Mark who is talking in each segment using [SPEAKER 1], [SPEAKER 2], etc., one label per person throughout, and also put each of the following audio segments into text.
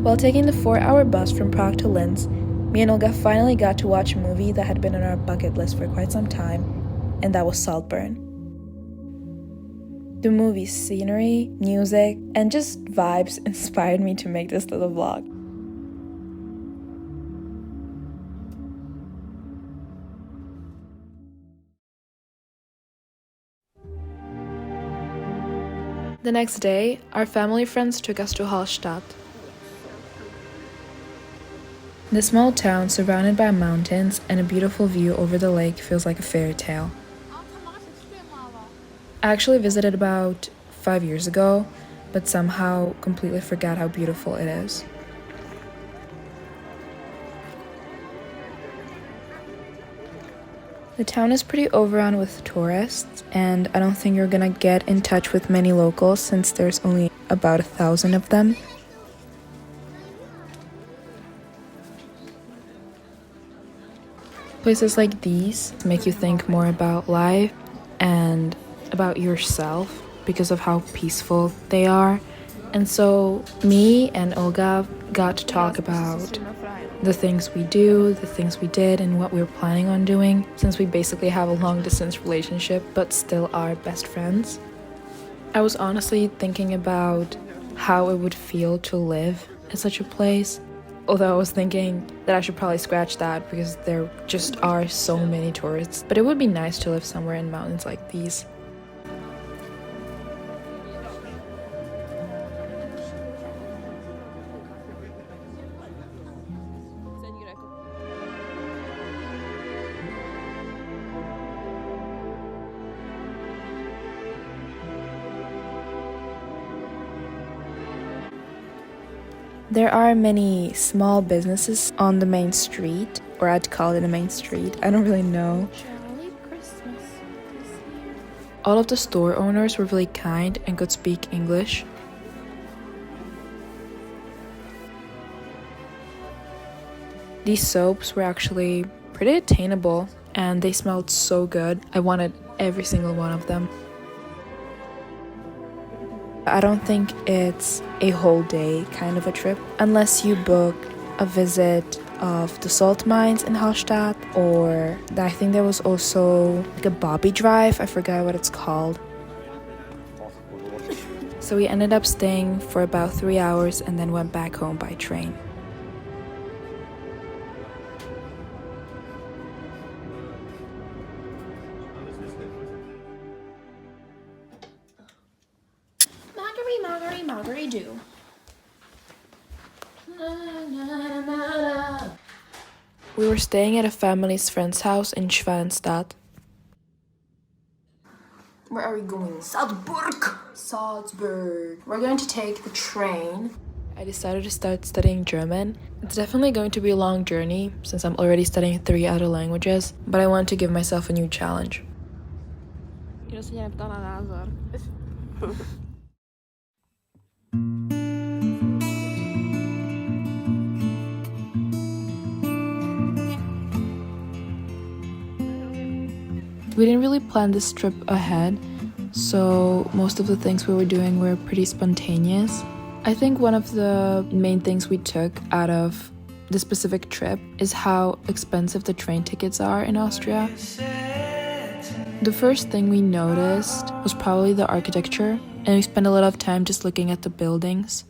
[SPEAKER 1] While taking the 4-hour bus from Prague to Linz, me and Olga finally got to watch a movie that had been on our bucket list for quite some time, and that was Salzburg. The movie's scenery, music, and just vibes inspired me to make this little vlog. The next day, our family friends took us to Hallstatt. The small town surrounded by mountains and a beautiful view over the lake feels like a fairy tale. I actually visited about 5 years ago, but somehow completely forgot how beautiful it is. The town is pretty overrun with tourists, and I don't think you're gonna get in touch with many locals since there's only about 1,000 of them. Places like these make you think more about life and about yourself because of how peaceful they are. And so me and Olga got to talk about the things we do, the things we did, and what we were planning on doing, since we basically have a long-distance relationship but still are best friends. I was honestly thinking about how it would feel to live in such a place. Although I was thinking that I should probably scratch that because there just are so many tourists. But it would be nice to live somewhere in mountains like these. There are many small businesses on the main street, or I'd call it a main street, I don't really know. All of the store owners were really kind and could speak English. These soaps were actually pretty attainable and they smelled so good. I wanted every single one of them. I don't think it's a whole day kind of a trip unless you book a visit of the salt mines in Hallstatt, or I think there was also like a bobby drive, I forgot what it's called. So we ended up staying for about 3 hours and then went back home by train. Marguerite do. We were staying at a family's friend's house in Hallstatt. Where are we going? Salzburg! Salzburg. We're going to take the train. I decided to start studying German. It's definitely going to be a long journey since I'm already studying 3 other languages, but I want to give myself a new challenge. We didn't really plan this trip ahead, so most of the things we were doing were pretty spontaneous. I think one of the main things we took out of the specific trip is how expensive the train tickets are in Austria. The first thing we noticed was probably the architecture, and we spent a lot of time just looking at the buildings.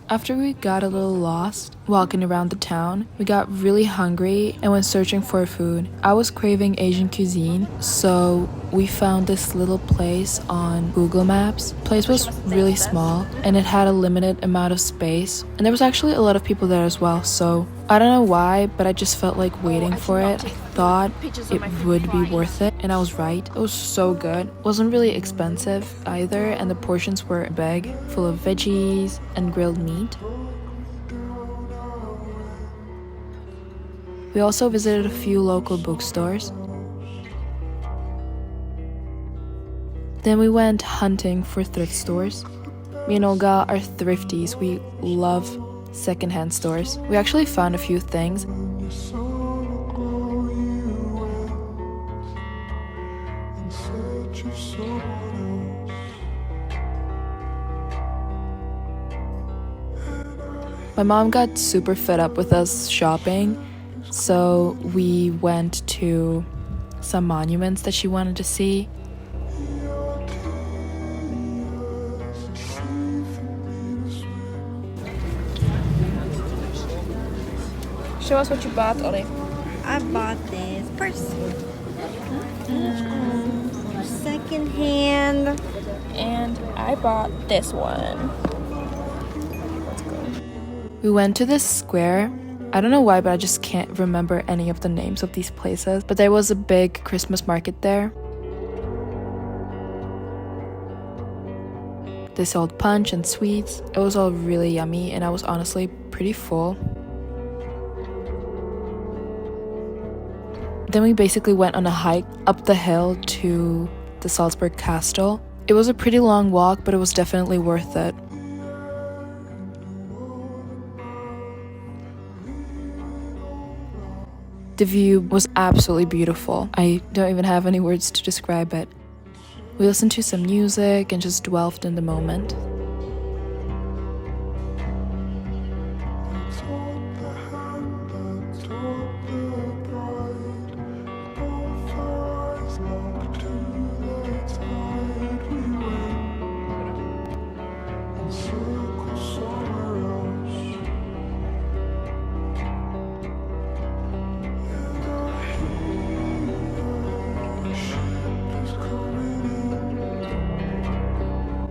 [SPEAKER 1] After we got a little lost walking around the town, we got really hungry and went searching for food. I was craving Asian cuisine, so we found this little place on Google Maps. The place was really small and it had a limited amount of space, and there was actually a lot of people there as well, so I don't know why, but I just felt like waiting for it. I thought it would be worth it, and I was right. It was so good. It wasn't really expensive either, and the portions were big, full of veggies and grilled meat. We also visited a few local bookstores. Then we went hunting for thrift stores. Me and Olga are thrifties. We love secondhand stores. We actually found a few things. My mom got super fed up with us shopping, so we went to some monuments that she wanted to see. Show us what you bought, Ollie.
[SPEAKER 2] I bought this purse. Second hand.
[SPEAKER 1] And I bought this one. Let's go. We went to this square. I don't know why, but I just can't remember any of the names of these places. But there was a big Christmas market there. They sold punch and sweets. It was all really yummy, and I was honestly pretty full. Then we basically went on a hike up the hill to the Salzburg castle. It was a pretty long walk, but it was definitely worth it. The view was absolutely beautiful. I don't even have any words to describe it. We listened to some music and just dwelled in the moment.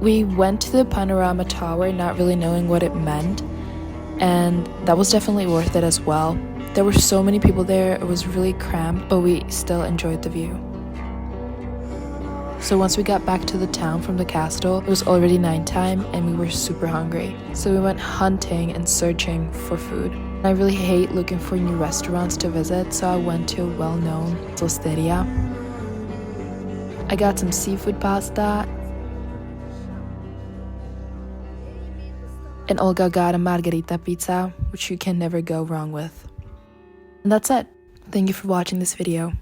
[SPEAKER 1] We went to the panorama tower not really knowing what it meant, and that was definitely worth it as well. There were so many people there, it was really cramped, but we still enjoyed the view. So once we got back to the town from the castle, it was already nighttime and we were super hungry. So we went hunting and searching for food. I really hate looking for new restaurants to visit, so I went to a well-known osteria. I got some seafood pasta, and Olga got a margherita pizza, which you can never go wrong with. And that's it. Thank you for watching this video.